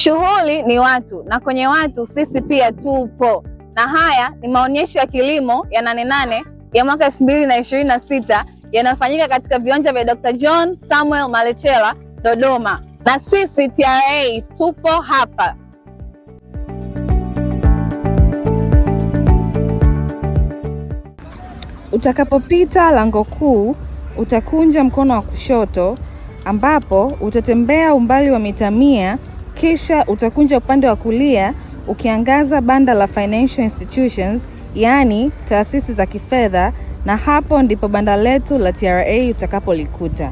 Shughuli ni watu, na kwenye watu sisi pia tupo, na haya ni maonyesho ya kilimo ya 88 ya mwaka 2026 yanayofanyika katika viwanja vya Dr. John Samuel Malecela Dodoma, na sisi TRA tupo hapa. Utakapopita lango kuu, utakunja mkono wa kushoto ambapo utatembea umbali wa mita 100, kisha utakunja upande wa kulia ukiangaza banda la financial institutions, yaani taasisi za kifedha, na hapo ndipo banda letu la TRA utakapolikuta.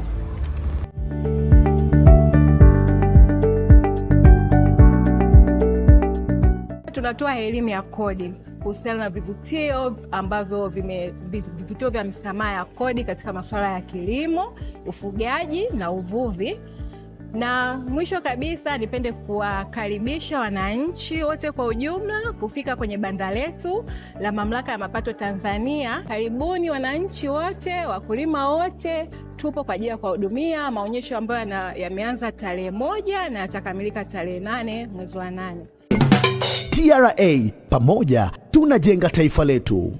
Tunatoa elimu ya kodi kuhusiana na vivutio ambavyo vivutio vya misamaha ya kodi katika masuala ya kilimo, ufugaji na uvuvi. Na mwisho kabisa, nipende kuwakaribisha wananchi wote kwa ujumla kufika kwenye banda letu la Mamlaka ya Mapato Tanzania. Karibuni wananchi wote, wakulima wote, tupo kwa ajili ya kuwahudumia. Maonyesho ambayo yameanza tarehe 1 na yatakamilika tarehe 8 mwezi wa 8. TRA, pamoja tunajenga taifa letu.